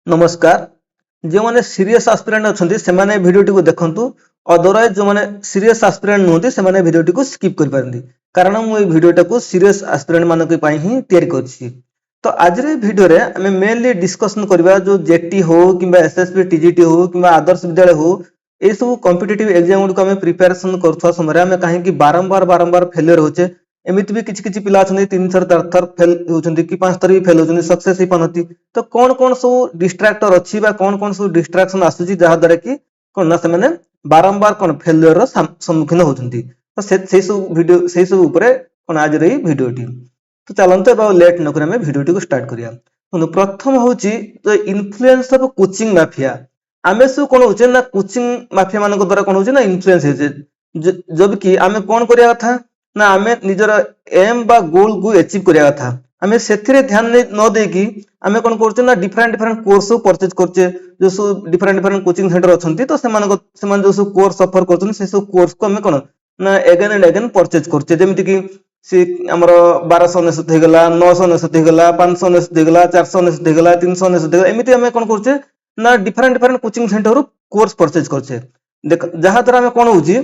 नमस्कार जो मैंने सीरीयस आस्पिरेंट अच्छा से मैंने भिडियोटी को देखु अदरवाइज जो मैंने सीरीयस आस्पिरेंट नुहति से मैंने भिडियोटी को स्किप कर पारती कारण मुझे भिडियोटा को सीरीयस आस्पिरेंट मान ही तैयारी करछि। तो आज भिडियो रे आम मेनली डिस्कसन करबा जो जेटी हो कि एसएसबी टीजीटी हो कि आदर्श विद्यालय हो ये सब कॉम्पिटिटिव एग्जाम गुड प्रिपेरेसन कर समय आम कहीं बारंबार बारंबार फेलियर होचे। एमती भी किसी पिला तीन थर चार थर फेल होती कि 5 थर भी फेल होती सक्सेस ही पाती। तो कौन कौन सब डिस्ट्राक्टर अच्छी कौन कौन सब डिस्ट्राक्शन आसूची जहाद्वारा कि कौन ना से बारंबार कौन फेलियर सम्मुखीन होती। तो से सब वीडियो से सब ऊपर कौन आज रही वीडियोटी। तो चलते लेट नक वीडियोटी को स्टार्ट करिया। प्रथम हूँ जो इन्फ्लुएंस ऑफ कोचिंग माफिया आम सब कौन हो ना कोचिंग माफिया मान द्वारा कौन हो इन्फ्लुएंस हो जब कि आम कौन करवा कथा ना आम निजर एम बा गोल को अचीव करवा कथा आम से ध्यान न देकी आम कौन कर डिफरेंट डिफरेंट कोर्स परचेज करचे जो सब डिफरेंट डिफरेंट कोचिंग सेंटर अच्छा तो जो सब कोर्स ऑफर कर सब कोर्स को आम कौन ना एगेन एंड एगेन परचेज करचे जमीती कि सी आमर 1299 होगा 999 होगा 599 होगा 499 होगा 399 होगा एमती आम कौन करचे ना different different coaching centre course purchase करचे देख जहाद्वारा आम कौन हो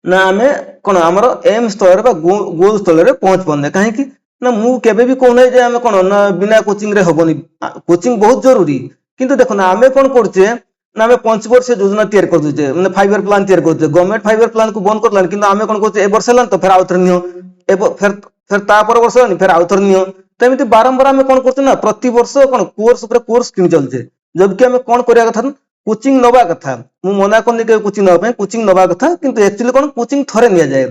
ना आम कौन आमर एम स्तर गोल स्तर पहुंच पाने कहीं ना मुझे भी कहूना जे आम कौन ना बिना कोचिंग रे हबनी कोचिंग बहुत जरूरी किंतु देखो ना आम कौन करचे ना आम 5 वर्ष योजना तैयार कर दे मैंने 5 ईयर प्लान तैयार करते गवर्नमेंट 5 ईयर प्लान को बंद कर किंतु आम कौन करचे ए वर्ष है तो फिर आउ थे नियो फिर फिर तापर वर्ष है फिर आउ थे नियो तो एमती बारंबार आम कौन करचे ना प्रति वर्ष कौन कोर्स उपर कोर्स किन चलचे जबकि आम कौन करवा कथा कोचिंग नवा कथा मु मना करनी के कोचिंग नवा कोचिंग नवा कथा किंतु एक्चुअली कौन कोचिंग थरे निया जाए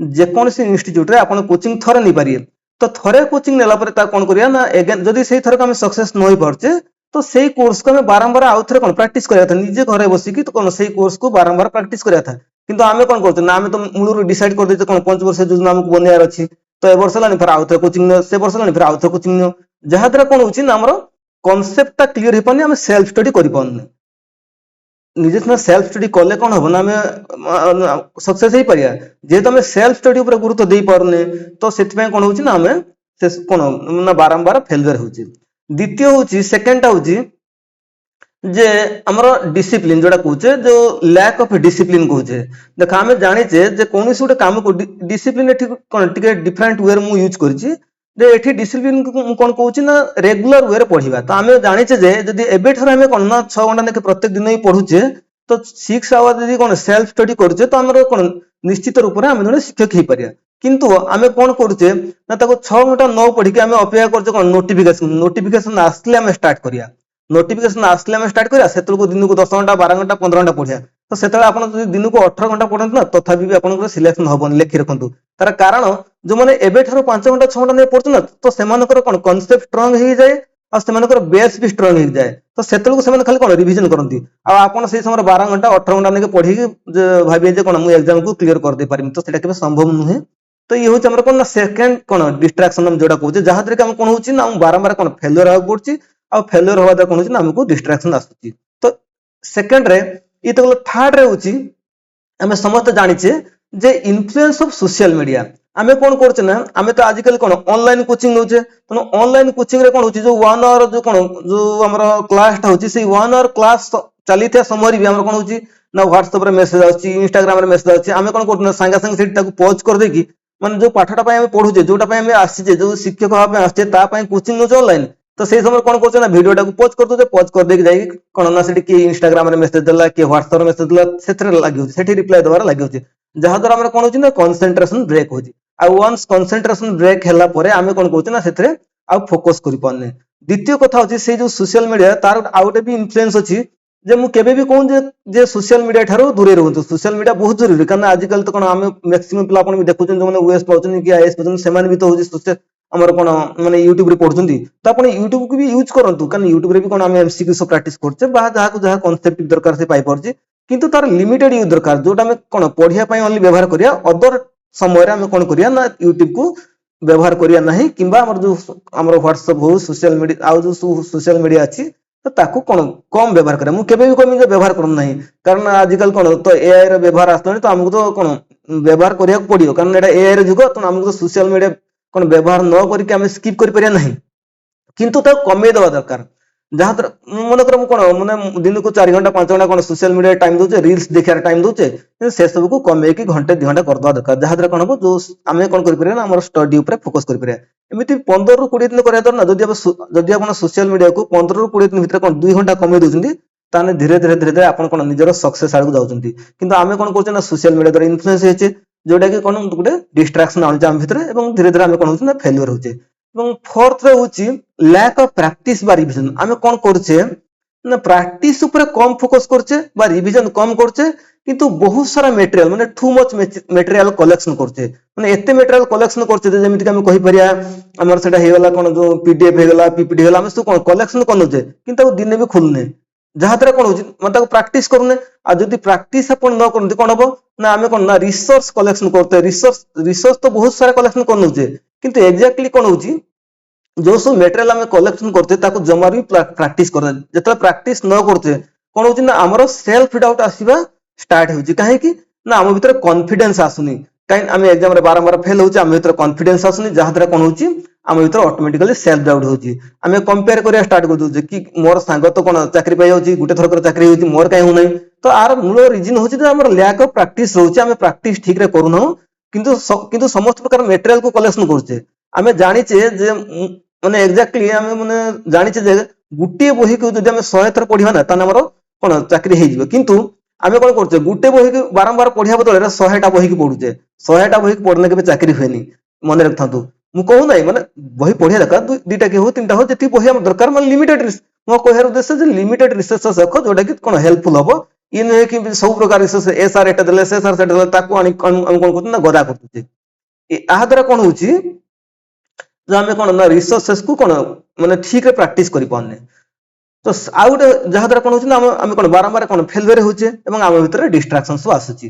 जेकोसी इंस्टीट्यूट रे आपण कोचिंग थरे नहीं पारिए तो थरे कोचिंग नेला पर ता कौन करिया ना अगेन जदी सेही थरक हम सक्सेस न होई परचे तो सेही कोर्स को हम बारंबार आउ थरे कौन प्रैक्टिस करया था निजे घरे बसी की तो कौन सेही कोर्स को बारंबार प्रैक्टिस करया था किंतु आमे कौन करते ना आमे तो मूलरू डिसाइड कर देते कौन 5 वर्ष योजना हमको बनियार अछि तो ए वर्ष लानी फिर आउ थरे कोचिंग न से वर्ष लानी फिर आउ थरे कोचिंग न जहा द्वारा कौन होची ना हमरो कांसेप्ट ता क्लियर हे पानी हम सेल्फ स्टडी करि पाउने निजे सिना सेल्फ स्टडी कले कौन हम ना सक्सेस ही पारिया जेहेतु आम सेल्फ स्टडी उपर गुरुत्व दे पारने तो से कौन हो ना आम से कौन ना बारंबार फेलुअर हो। द्वितीय हूँ सेकेंडटा हूँ जे आमर डिसिप्लिन जोड़ा कहे जो लैक ऑफ डिसिप्लिन कहे देख आम जाचे जे कौन गोटे काम को डिसिप्लिन कौन टे डिफरेंट वे में यूज कर डिसिप्लिन कौन कहूँ ना रेगुलर वे पढ़ा तो आम जाचे जब एवं आम कौन ना 6 घंटा देखे प्रत्येक दिन ही पढ़ुचे तो 6 आवर जब कौन सेल्फ स्टडी करुचे तो आम कौन निश्चित रूप से आम जन शिक्षक हो पारिया किंतु आम कौन करुचे ना 6 घंटा न पढ़ी आम अपेक्षा करते कौन नोटिफिकेशन आसले आम स्टार्ट करिया नोटिफिकेशन आसले आम स्टार्ट करिया से दिन को 10 घंटा 12 घंटा 15 घंटा पढ़िया तो से दिन को 18 घंटा पढ़ते ना तथापि भी आप सिलेक्शन हबनी लिखि रखु तार कारण जो मैंने एवं 5 घंटा 6 घंटा नहीं पढ़ते ना तो से कौन कॉन्सेप्ट स्ट्रांग हो जाए और बेस भी स्ट्रांग हो जाए तो से खाली कौन रिविजन करती आप समय 12 घंटा 18 घंटा नहीं पढ़ी भाविए जे कौन मुझे एग्जाम को क्लीयर कर दे पारिम तो सेटा संभव नुहे। तो ये हूँ आम कौन ना सेकेंड कौन डिस्ट्राक्शन जोड़ा कहे जहाद्वारा कि कौन हो बारंबार कौन फेलुअर हाँ पड़े आ फेलुअर हवा द्वारा कौन हो आमको डिस्ट्राक्शन आसूची। तो सेकेंड रे ये तो थर्ड रे हूँ आम समस्त जाचे जे इन्फ्लुएंस ऑफ सोशल मीडिया आम कौन करचे ना आम तो आजिकल कौन ऑनलाइन कोचिंग नौचे तेणु ऑनलाइन कोचिंग रे कौन हो जो 1 आवर जो कौन जो आम क्लास होची से 1 आवर क्लास चली समय भी आम कौन हो ना व्हाट्सएप रे मेसेज आछी इंस्टाग्राम रे मेसेज आछी आम कौन करना सांगे सांगे से पॉज कर देकी माने जो पाठटा आम पढ़ुचे जोटा आम आसीचे जो शिक्षक भाव आसचे कोचिंग नौचे ऑनलाइन तो से समय कौन कर ना भिडियोटा को पॉज कर दे पॉज कर देकी जाई कौन ना से किए इंस्टाग्राम रे मेसेज देला किए व्हाट्सएप रे मेसेज देला से लगी से रिप्लाई देवार लगी जहाद्वारा आम कौन हो कंसंट्रेशन ब्रेक हो वंस कंसंट्रेशन ब्रेक है आम कौन कौन से फोकस कर पाने। द्वितीय कथा होची से जो सोशल मीडिया तार आउटे भी इन्फ्लुएंस अच्छी जे मु केबे भी कहूँ जे सोशल मीडिया ठारो दूरे रहतु सोशल मीडिया बहुत जरूरी कारण आजिकल तो कौन आम मैक्सिमम पिला भी देखुं जो मैंने ओएस पाँच कि आईएएस पाँच से भी तो हूँ आमर कौन मैंने यूट्यूब रे पढ़ुंती तो आप यूट्यूब को भी यूज करूँ कारण यूट्यूब रे भी कौन आम एमसीक्यू सब प्रैक्टिस करछे जहाँ जहाँ कॉन्सेप्ट दरकार से पाई पारछे किंतु तार लिमिटेड यूज दरकार जोटा आम कौन पढ़िया ओनली व्यवहार करिया अदर समय आम कौन करिया ना यूट्यूब को व्यवहार करिया नहीं किंबा हमर जो हमर व्हाट्सएप हो सोशल मीडिया आउ जो सोशल मीडिया अच्छी तो ताकू कौन कम व्यवहार करे मुझे भी कमी व्यवहार करूँ ना कारण आजिकल कौन तो एआई रो व्यवहार आसलानी तो आमको तो कौन व्यवहार करिया पड़ियो कारण एटा एआई रो जुग तो आमको तो सोशल मीडिया कौन व्यवहार न करके आम स्किप कर परिया नहीं किंतु तो कमे देवा दरकार ଯାହାଦ୍ୱାରା ମନେକର ମୁଁ କଣ ମାନେ ଦିନକୁ 4 ଘଣ୍ଟା 5 ଘଣ୍ଟା କଣ ସୋସିଆଲ ମିଡିଆ ଟାଇମ ଦଉଛେ, ରିଲ୍ସ ଦେଖିବାର ଟାଇମ ଦଉଛେ, କିନ୍ତୁ ସେ ସବୁକୁ କମେଇକି ଘଣ୍ଟେ 2 ଘଣ୍ଟା କରିଦେବା ଦରକାର। ଯାହାଦ୍ୱାରା କଣ ହବ, ଯୋଉ ଆମେ କଣ କରିପାରିବା ନା ଆମର ଷ୍ଟଡି ଉପରେ ଫୋକସ କରିପାରିବା। ଏମିତି 15 ରୁ 20 ଦିନ କରିବା ଦ୍ୱାରା ନା ଯଦି ଆପଣ ସୋସିଆଲ ମିଡିଆକୁ 15 ରୁ 20 ଦିନ ଭିତରେ କଣ 2 ଘଣ୍ଟା କମେଇ ଦଉଛନ୍ତି, ତାହେଲେ ଧୀରେ ଧୀରେ ଆପଣ କଣ ନିଜର ସକ୍ସେସ ଆଡକୁ ଯାଉଛନ୍ତି। କିନ୍ତୁ ଆମେ କଣ କରୁଛେ ନା ସୋସିଆଲ ମିଡିଆ ଦ୍ୱାରା ଇନଫ୍ଲୁଏନ୍ସ ହେଇଛେ, ଯୋଉଟା କି କଣ ଗୋଟେ ଡିଷ୍ଟ୍ରାକ୍ସନ ଆଣୁଛେ ଆମ ଭିତରେ, ଏବଂ ଧୀରେ ଧୀରେ ଆମେ କଣ ହଉଛି ନା ଫେଲୁଅର ହଉଛେ। ଏବଂ ଫୋର୍ଥ ରେ ହଉଛି ଲ୍ୟାକ୍ ଅଫ ପ୍ରାକ୍ଟିସ ବା ରିଭିଜନ। ଆମେ କଣ କରୁଛେ ନା ପ୍ରାକ୍ଟିସ ଉପରେ କମ ଫୋକସ କରୁଛେ ବା ରିଭିଜନ କମ କରୁଛେ, କିନ୍ତୁ ବହୁତ ସାରା ମେଟେରିଆଲ ମାନେ ଟୁ ମଚ ମେଟେରିଆଲ କଲେକ୍ସନ କରୁଛେ। ମାନେ ଏତେ ମେଟେରିଆଲ କଲେକ୍ସନ କରୁଛେ ଯେ ଯେମିତି ଆମେ କହିପାରିବା ଆମର ସେଟା ହେଇଗଲା କଣ ଯୋଉ ପିଡିଏଫ ହେଇଗଲା, ପିପିଟି ହେଇଗଲା, ଆମେ ସବୁ କଣ କଲେକ୍ସନ କରିନଉଛେ, କିନ୍ତୁ ତାକୁ ଦିନେ ବି ଖୋଲୁନେ। ଯାହାଦ୍ୱାରା କଣ ହଉଛି ମାନେ ତାକୁ ପ୍ରାକ୍ଟିସ କରୁନେ। ଆଉ ଯଦି ପ୍ରାକ୍ଟିସ ଆପଣ ନ କରନ୍ତି କଣ ହବ ନା ଆମେ କଣ ନା ରିସର୍ଚ୍ଚ କଲେକ୍ସନ କରୁଛେ। ରିସର୍ଚ୍ଚ ତ ବହୁତ ସାରା କଲେକ୍ସନ କରିନଉଛେ, କିନ୍ତୁ ଏକ୍ଜାକ୍ଟଲି କଣ ହଉଛି ଯୋଉ ସବୁ ମେଟେରିଆଲ ଆମେ କଲେକ୍ସନ କରୁଛେ ତାକୁ ଜମାରୁ ବି ପ୍ରାକ୍ଟିସ କରୁଛେ। ଯେତେବେଳେ ପ୍ରାକ୍ଟିସ ନ କରୁଛେ କଣ ହଉଛି ନା ଆମର ସେଲ୍ଫ ଡାଉଟ ଆସିବା ଷ୍ଟାର୍ଟ ହେଉଛି। କାହିଁକି ନା ଆମ ଭିତରେ କନଫିଡେନ୍ସ ଆସୁନି। କାହିଁକି ଆମେ ଏକ୍ସାମରେ ବାରମ୍ବାର ଫେଲ ହଉଛି, ଆମ ଭିତରେ କନଫିଡେନ୍ସ ଆସୁନି, ଯାହାଦ୍ୱାରା କଣ ହଉଛି ଆମ ଭିତରେ ଅଟୋମେଟିକାଲି ସେଲ୍ଫ ଡାଉଟ ହଉଛି। ଆମେ କମ୍ପେୟାର କରିବା ଷ୍ଟାର୍ଟ କରିଦଉଛେ କି ମୋର ସାଙ୍ଗ ତ କଣ ଚାକିରି ପାଇଯାଉଛି, ଗୋଟେ ଥରକରେ ଚାକିରି ହେଉଛି, ମୋର କାହିଁ ହଉନାହିଁ। ତ ଆର ମୂଳ ରିଜନ ହଉଛି ଯେ ଆମର ଲ୍ୟାକ୍ ଅଫ ପ୍ରାକ୍ଟିସ ରହୁଛି। ଆମେ ପ୍ରାକ୍ଟିସ ଠିକରେ କରୁନାହୁଁ, କିନ୍ତୁ ସମସ୍ତ ପ୍ରକାର ମେଟେରିଆଲକୁ କଲେକ୍ସନ କରୁଛେ। ଆମେ ଜାଣିଛେ ଯେ ମାନେ ଏକ୍ଜାକ୍ଟଲି ଆମେ ମାନେ ଜାଣିଛେ ଯେ ଗୋଟିଏ ବହିକୁ ଯଦି ଆମେ 100 ଥର ପଢିବା ନା ତାହେଲେ ଆମର କଣ ଚାକିରି ହେଇଯିବ। କିନ୍ତୁ ଆମେ କଣ କରୁଛେ ଗୋଟେ ବହିକୁ ବାରମ୍ବାର ପଢିବା ବଦଳରେ 100ଟା ବହିକୁ ପଢୁଛେ। 100ଟା ବହିକୁ ପଢିଲେ କେବେ ଚାକିରି ହୁଏନି, ମନେ ରଖିଥାନ୍ତୁ। ମୁଁ କହୁନାହିଁ ମାନେ ବହି ପଢିବା ଦରକାର, ଦୁଇଟା କି ହଉ ତିନିଟା ହଉ, ଯେତିକି ବହି ଆମର ଦରକାର, ମାନେ ଲିମିଟେଡ। ମୋ କହିବାର ଉଦ୍ଦେଶ୍ୟ ଯେ ଲିମିଟେଡ ରିସର୍ଚ୍ଚ ଦେଖ ଯୋଉଟା କି କଣ ହେଲ୍ପଫୁଲ ହବ। ଇଏ ନୁହେଁ କି ସବୁ ପ୍ରକାର ରିସର୍ଚ୍ଚ ଏ ସାର୍ ଏଟା ଦେଲେ ସେ ସାର୍ ସେଟା ଦେଲେ ତାକୁ ଆଣି ଆମେ କଣ କରୁଛେ ନା ଗଦା କରୁଛେ। ଏହା ଦ୍ୱାରା କଣ ହଉଛି ଯେ ଆମେ କଣ ନା ରିସର୍ଚ୍ଚକୁ କଣ ମାନେ ଠିକରେ ପ୍ରାକ୍ଟିସ କରିପାରୁନେ। ତ ଆଉ ଗୋଟେ ଯାହାଦ୍ୱାରା କଣ ହଉଛି ନା ଆମେ କଣ ବାରମ୍ବାର କଣ ଫେଲୁଅର ହଉଛେ ଏବଂ ଆମ ଭିତରେ ଡିଷ୍ଟ୍ରାକ୍ସନ ସବୁ ଆସୁଛି।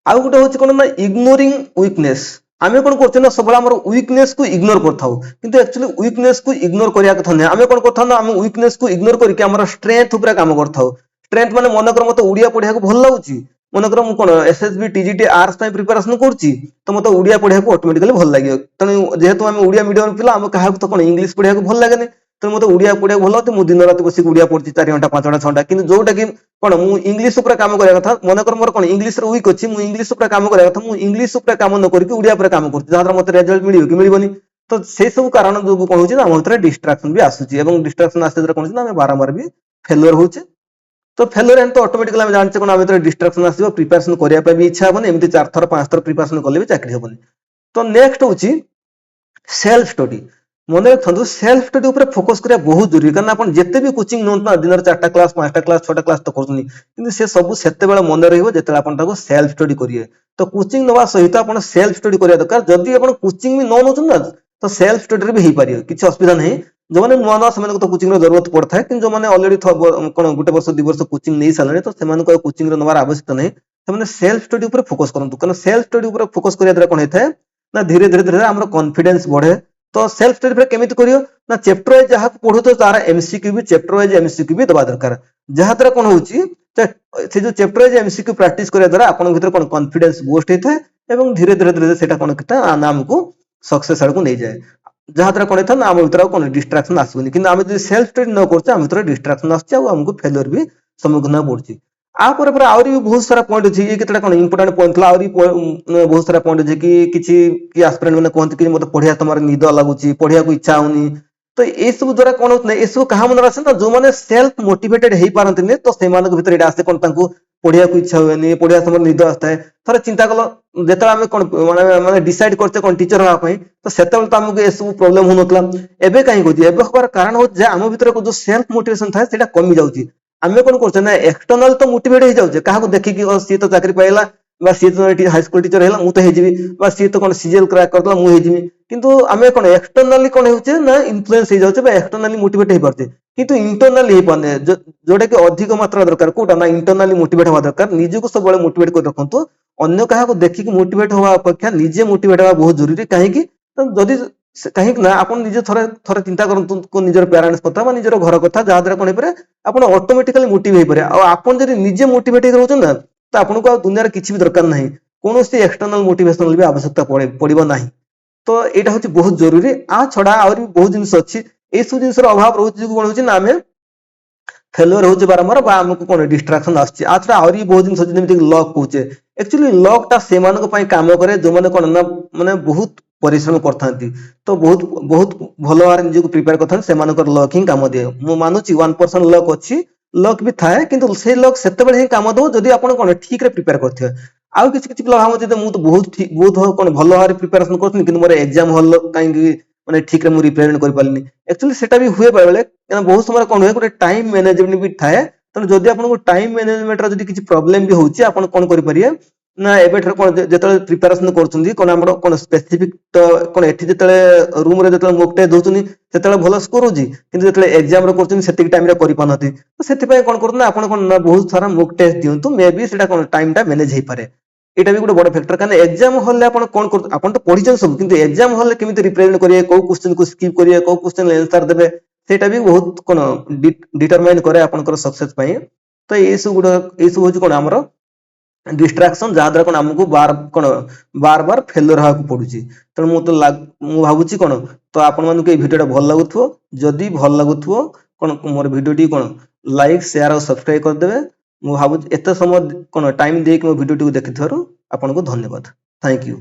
ଆଉ ଗୋଟେ ହଉଛି କଣ ନା ଇଗ୍ନୋରିଂ ୱିକନେସ। ଆମେ କଣ କରୁଛେ ନା ସବୁବେଳେ ଆମର ୱିକନେସ କୁ ଇଗ୍ନୋର କରିଥାଉ, କିନ୍ତୁ ଆକ୍ଚୁଆଲି ୱିକନେସ କୁ ଇଗ୍ନୋର କରିବା କଥା ନୁହେଁ। ଆମେ କଣ କରିଥାଉ ନା ଆମ ୱିକନେସ କୁ ଇଗ୍ନୋର କରିକି ଆମର ଷ୍ଟ୍ରେଂଥ ଉପରେ କାମ କରିଥାଉ। ଷ୍ଟ୍ରେଂଥ ମାନେ ମନେକର ମତେ ଓଡିଆ ପଢିବାକୁ ଭଲ ଲାଗୁଛି, ମନେକର ମୁଁ କଣ ଏସଏସବି ଟିଜିଟି ଆର୍ଟ୍ସ ପାଇଁ ପ୍ରିପାରେସନ କରୁଛି, ତ ମତେ ଓଡିଆ ପଢିବାକୁ ଅଟୋମେଟିକାଲି ଭଲ ଲାଗିବ। ତେଣୁ ଯେହେତୁ ଆମେ ଓଡିଆ ମିଡିୟମ ପିଲା, ଆମେ କାହାକୁ ତ କଣ ଇଂଲିଶ ପଢିବାକୁ ଭଲ ଲାଗେନି। ତେଣୁ ମତେ ଓଡିଆ ପଢିବାକୁ ଭଲ ଲାଗୁଛି, ମୁଁ ଦିନ ରାତି ବସିକି ଓଡିଆ ପଢୁଛି 4 ଘଣ୍ଟା 5 ଘଣ୍ଟା 6 ଘଣ୍ଟା। କିନ୍ତୁ ଯୋଉଟା କି କଣ ମୁଁ ଇଂଲିଶ ଉପରେ କାମ କରିବା କଥା, ମନେକର ମୋର କଣ ଇଂଲିଶରେ ୱିକ୍ ଅଛି, ମୁଁ ଇଂଲିଶ ଉପରେ କାମ କରିବା କଥା, ମୁଁ ଇଂଲିଶ ଉପରେ କାମ ନ କରିକି ଓଡିଆ ଉପରେ କାମ କରୁଛି, ଯାହାଦ୍ୱାରା ମତେ ରେଜଲ୍ଟ ମିଳିବ କି ମିଳିବନି। ତ ସେଇ ସବୁ କାରଣ ଯୋଗୁ କଣ ହଉଛି ନା ଆମ ଭିତରେ ଡିଷ୍ଟ୍ରାକ୍ସନ ବି ଆସୁଛି, ଏବଂ ଡିଷ୍ଟ୍ରାକ୍ସନ ଆସିବା ଦ୍ୱାରା କଣ ହଉଛି ନା ଆମେ ବାରମ୍ବାର ବି ଫେଲୁଅର ହଉଛେ। ତ ଫେଲୁଅର ଏମିତି ଅଟୋମେଟିକାଲି ଆମେ ଜାଣିଛେ କଣ ଆମ ଭିତରେ ଡିଷ୍ଟ୍ରାକ୍ସନ ଆସିବ, ପ୍ରିପାରେସନ କରିବା ପାଇଁ ବି ଇଚ୍ଛା ହବନି। ଏମିତି 4 ଥର 5 ଥର ପ୍ରିପାରେସନ କଲେ ବି ଚାକିରି ହବନି। ତ ନେକ୍ସଟ ହଉଛି ସେଲ୍ଫ ଷ୍ଟଡି। ମନେ ରଖନ୍ତୁ ସେଲ୍ଫ ଷ୍ଟଡି ଉପରେ ଫୋକସ କରିବା ବହୁତ ଜରୁରୀ। କାରଣ ଆପଣ ଯେତେ ବି କୋଚିଂ ନିଅନ୍ତୁ ନା, ଦିନରେ 4ଟା କ୍ଲାସ 5ଟା କ୍ଲାସ 6ଟା କ୍ଲାସ ତ କରୁଛନ୍ତି, କିନ୍ତୁ ସେ ସବୁ ସେତେବେଳେ ମନେ ରହିବ ଯେତେବେଳେ ଆପଣ ତାକୁ ସେଲ୍ଫ ଷ୍ଟଡି କରିବେ। ତ କୋଚିଂ ନେବା ସହିତ ଆପଣ ସେଲ୍ଫ ଷ୍ଟଡି କରିବା ଦରକାର। ଯଦି ଆପଣ କୋଚିଂ ବି ନ ନେଉଛନ୍ତି ନା, ତ ସେଲ୍ଫ ଷ୍ଟଡିରେ ବି ହେଇପାରିବ, କିଛି ଅସୁବିଧା ନାହିଁ। ଯୋଉମାନେ ନୂଆ ନୂଆ ସେମାନଙ୍କୁ ତ କୋଚିଂର ଜରୁରତ ପଡିଥାଏ, କିନ୍ତୁ ଯୋଉମାନେ ଅଲରେଡି କଣ ଗୋଟେ ବର୍ଷ 2 ବର୍ଷ କୋଚିଂ ନେଇ ସାରିଲେଣି, ତ ସେମାନଙ୍କୁ ଆଉ କୋଚିଂର ନେବାର ଆବଶ୍ୟକତା ନାହିଁ। ସେମାନେ ସେଲ୍ଫ ଷ୍ଟଡି ଉପରେ ଫୋକସ କରନ୍ତୁ। କାରଣ ସେଲ୍ଫ ଷ୍ଟଡି ଉପରେ ଫୋକସ କରିବା ଦ୍ୱାରା କଣ ହେଇଥାଏ ନା ଧୀରେ ଧୀରେ ଆମର କନଫିଡେନ୍ସ ବଢେ। ତ ସେଲ୍ଫ ଷ୍ଟଡି ଉପରେ କେମିତି କରିବ ନା ଚେପ୍ଟର ୱାଇଜ ଯାହାକୁ ପଢୁଛ ତାର ଏମସିକ୍ୟୁ ବି ଚେପ୍ଟର ୱାଇଜ ଏମସିକ୍ୟୁ ବି ଦେବା ଦରକାର। ଯାହାଦ୍ୱାରା କଣ ହଉଛି ସେ ଯୋଉ ଚେପ୍ଟର ୱାଇଜ ଏମସିକ୍ୟୁ ପ୍ରାକ୍ଟିସ କରିବା ଦ୍ୱାରା ଆପଣଙ୍କ ଭିତରେ କଣ କନଫିଡେନ୍ସ ବୁଷ୍ଟ ହେଇଥାଏ, ଏବଂ ଧୀରେ ଧୀରେ ସେଟା କଣ ଆମକୁ ସକ୍ସେସ ଆଡକୁ ନେଇଯାଏ। ଯାହାଦ୍ୱାରା କଣ ହେଇଥାଏ ନା ଆମ ଭିତରେ ଆଉ କଣ ଡିଷ୍ଟ୍ରାକ୍ସନ ଆସିବନି। କିନ୍ତୁ ଆମେ ଯଦି ସେଲ୍ଫ ଷ୍ଟଡି ନ କରୁଛେ ଆମ ଭିତରେ ଡିଷ୍ଟ୍ରାକ୍ସନ ଆସୁଛି, ଆଉ ଆମକୁ ଫେଲୁଅର ବି ସମ୍ମୁଖୀନ ହେବାକୁ ପଡୁଛି। ପରେ ଆହୁରି ବି ବହୁତ ସାରା ପଏଣ୍ଟ ଅଛି। ଇଏ କେତେଟା କଣ ଇମ୍ପୋର୍ଟାଣ୍ଟ ପଏଣ୍ଟ ଥିଲା, ଆହୁରି ବହୁତ ସାରା ପଏଣ୍ଟ ଅଛି କି କିଛି ଆସ୍ପିରାଣ୍ଟ ମାନେ କୁହନ୍ତି କି ମତେ ପଢିବା ସମୟରେ ନିଦ ଲାଗୁଛି, ପଢିବାକୁ ଇଚ୍ଛା ହଉନି। ତ ଏସବୁ ଦ୍ୱାରା କଣ ହଉଛି ନା, ଏସବୁ କାହା ମନରେ ଆସେ ନା, ଯୋଉମାନେ ସେଲ୍ଫ ମୋଟିଭେଟେଡ ହେଇପାରନ୍ତିନି, ତ ସେମାନଙ୍କ ଭିତରେ ଏଇଟା ଆସେ କଣ ତାଙ୍କୁ ପଢିବାକୁ ଇଚ୍ଛା ହୁଏନି, ପଢିବା ସମୟରେ ନିଦ ଆସିଥାଏ। ଥରେ ଚିନ୍ତା କଲ ଯେତେବେଳେ ଆମେ କଣ ମାନେ ଡିସାଇଡ କରିଛେ କଣ ଟିଚର ହବା ପାଇଁ, ତ ସେତେବେଳେ ତ ଆମକୁ ଏସବୁ ପ୍ରୋବ୍ଲେମ ହଉନଥିଲା। ଏବେ କାହିଁକି ହଉଛି? ଏବେ ହବାର କାରଣ ହଉଛି ଯେ ଆମ ଭିତରେ ଯୋଉ ସେଲ୍ଫ ମୋଟିଭେସନ ଥାଏ ସେଇଟା କମି ଯାଉଛି। ଆମେ କଣ କରୁଛେ ନା ଏକ୍ସଟର୍ନାଲ ତ ମୋଟିଭେଟ ହେଇଯାଉଛେ, କାହାକୁ ଦେଖିକି ସିଏ ତ ଚାକିରି ପାଇଲା, ବା ସିଏ ତ ଏଠି ହାଇସ୍କୁଲ ଟିଚର ହେଲା ମୁଁ ତ ହେଇଯିବି, ବା ସିଏ ତ କଣ ସିଜିଏଲ କ୍ରାକ୍ କରିଦେଲା ମୁଁ ହେଇଯିବି। କିନ୍ତୁ ଆମେ କଣ ଏକ୍ସଟର୍ନାଲି କଣ ହଉଛେ ନା ଇନଫ୍ଲୁଏନ୍ସ ହେଇଯାଉଛେ ବା ଏକ୍ସଟର୍ନାଲି ମୋଟିଭେଟ ହେଇପାରୁଛେ, କିନ୍ତୁ ଇଣ୍ଟରନାଲି ହେଇପାରୁନେ। ଯୋଉଟା କି ଅଧିକ ମାତ୍ରା ଦରକାର କୋଉଟା ନା ଇଣ୍ଟରନାଲି ମୋଟିଭେଟ ହବା ଦରକାର। ନିଜକୁ ସବୁବେଳେ ମୋଟିଭେଟ କରି ରଖନ୍ତୁ। ଅନ୍ୟ କାହାକୁ ଦେଖିକି ମୋଟିଭେଟ ହବା ଅପେକ୍ଷା ନିଜେ ମୋଟିଭେଟ ହବା ବହୁତ ଜରୁରୀ। କାହିଁକି ଯଦି କାହିଁକି ନା ଆପଣ ନିଜେ ଥରେ ଚିନ୍ତା କରନ୍ତୁ ନିଜର ପ୍ୟାରେଣ୍ଟସ କଥା ବା ନିଜର ଘର କଥା, ଯାହାଦ୍ୱାରା କଣ ହେଇପାରେ ଆପଣ ଅଟୋମେଟିକାଲି ମୋଟିଭେଟ ହେଇପାରିବେ। ଆଉ ଆପଣ ଯଦି ନିଜେ ମୋଟିଭେଟ ହେଇକି ରହୁଛନ୍ତି ନା, ତ ଆପଣଙ୍କୁ ଆଉ ଦୁନିଆରେ କିଛି ବି ଦରକାର ନାହିଁ, କୌଣସି ଏକ୍ସଟର୍ନାଲ ମୋଟିଭେସନାଲ ବି ଆବଶ୍ୟକତା ପଡିବ ନାହିଁ। ତ ଏଇଟା ହଉଛି ବହୁତ ଜରୁରୀ। ଛଡା ଆହୁରି ବହୁତ ଜିନିଷ ଅଛି। ଏଇସବୁ ଜିନିଷର ଅଭାବ ରହୁଛି ଯୋଗୁଁ କଣ ହଉଛି ନା ଆମେ ଫେଲୁଅର ହଉଛି ବାରମ୍ବାର ବା ଆମକୁ କଣ ଡିଷ୍ଟ୍ରାକ୍ସନ ଆସୁଛି। ଆ ଛଡା ଆହୁରି ବହୁତ ଜିନିଷ ଅଛି ଯେମିତି ଲକ୍ କହୁଛେ। ଆକ୍ଚୁଆଲି ଲକ୍ ଟା ସେମାନଙ୍କ ପାଇଁ କାମ କରେ ଯୋଉମାନେ କଣ ନା ମାନେ ବହୁତ ପରିଶ୍ରମ କରିଥାନ୍ତି। ତ ବହୁତ ବହୁତ ଭଲ ଭାବରେ ନିଜକୁ ପ୍ରିପେୟାର କରିଥାନ୍ତି ସେମାନଙ୍କର ଲକ୍ ହିଁ କାମ ଦିଏ। ମୁଁ ମାନୁଛି 1% ଲକ୍ ଅଛି, ଲକ୍ ବି ଥାଏ, କିନ୍ତୁ ସେଇ ଲକ୍ ସେତେବେଳେ ହିଁ କାମ ଦବ ଯଦି ଆପଣ କଣ ଠିକରେ ପ୍ରିପେୟାର କରିଥିବେ। ଆଉ କିଛି କିଛି ପିଲା ଭାବନ୍ତି ଯେ ମୁଁ ତ ବହୁତ କଣ ଭଲ ଭାବରେ ପ୍ରିପାରେସନ କରୁଥିଲି କିନ୍ତୁ ମୋର ଏକ୍ସାମ ହଲ କାହିଁକି ମାନେ ଠିକରେ ମୁଁ ରିପ୍ରେଜେଣ୍ଟ କରିପାରିଲିନି। ଆକ୍ଚୁଆଲି ସେଟା ବି ହୁଏ ବେଳେବେଳେ, କାରଣ ବହୁତ ସମୟରେ କଣ ହୁଏ ଗୋଟେ ଟାଇମ ମ୍ୟାନେଜମେଣ୍ଟ ବି ଥାଏ। ତେଣୁ ଯଦି ଆପଣଙ୍କୁ ଟାଇମ ମ୍ୟାନେଜମେଣ୍ଟର ଯଦି କିଛି ପ୍ରୋବ୍ଲେମ ବି ହଉଛି ଆପଣ କଣ କରିପାରିବେ ନା ଏବେଠାରୁ କଣ ଯେତେବେଳେ ପ୍ରିପାରେସନ କରୁଛନ୍ତି କଣ ଆମର କଣ ସ୍ପେସିଫିକ ତ କଣ ଏଠି ଯେତେବେଳେ ରୁମରେ ଯେତେବେଳେ ମୋକ ଟେଷ୍ଟ ଦଉଛନ୍ତି ସେତେବେଳେ ଭଲ ସ୍କୋର ହଉଛି, କିନ୍ତୁ ଯେତେବେଳେ ଏକ୍ସାମ ରେ କରୁଛନ୍ତି ସେତିକି ଟାଇମରେ କରିପାରୁନାହାନ୍ତି। ତ ସେଥିପାଇଁ କଣ କରୁଛନ୍ତି ନା ଆପଣ କଣ ନା ବହୁତ ସାରା ମୋକ ଟେଷ୍ଟ ଦିଅନ୍ତୁ, ମେ ବି ସେଟା କଣ ଟାଇମ ଟା ମ୍ୟାନେଜ ହେଇପାରେ। ଏଇଟା ବି ଗୋଟେ ବଡ ଫ୍ୟାକ୍ଟର, କାରଣ ଏକ୍ସାମ ହଲରେ ଆପଣ କଣ କରୁଛନ୍ତି, ଆପଣ ତ ପଢିଛନ୍ତି ସବୁ, କିନ୍ତୁ ଏକ୍ସାମ ହଲରେ କେମିତି ରିପ୍ରେଜେଣ୍ଟ କରିବେ, କୋଉ କ୍ୱେଶ୍ଚନକୁ ସ୍କିପ୍ କରିବେ, କୋଉ କ୍ୱେଶ୍ଚନ ଆନ୍ସର ଦେବେ, ସେଇଟା ବି ବହୁତ କଣ ଡିଟରମାଇନ କରେ ଆପଣଙ୍କର ସକ୍ସେସ ପାଇଁ। ତ ଏଇସବୁ ହଉଛି କଣ ଆମର ଡିଷ୍ଟ୍ରାକ୍ସନ, ଯାହା ଦ୍ୱାରା କଣ ଆମକୁ ବାର ବାର ଫେଲୁଅର ହେବାକୁ ପଡୁଛି। ତେଣୁ ମୁଁ ଭାବୁଛି କଣ ତ ଆପଣ ମାନଙ୍କୁ ଏଇ ଭିଡିଓଟା ଭଲ ଲାଗୁଥିବ। ଯଦି ଭଲ ଲାଗୁଥିବ କଣ ମୋର ଭିଡିଓଟି କଣ ଲାଇକ୍, ସେୟାର ଆଉ ସବସ୍କ୍ରାଇବ କରିଦେବେ। ମୁଁ ଭାବୁଛି ଏତେ ସମୟ କଣ ଟାଇମ ଦେଇକି ମୋ ଭିଡିଓଟିକୁ ଦେଖିଥିବାରୁ ଆପଣଙ୍କୁ ଧନ୍ୟବାଦ। Thank you.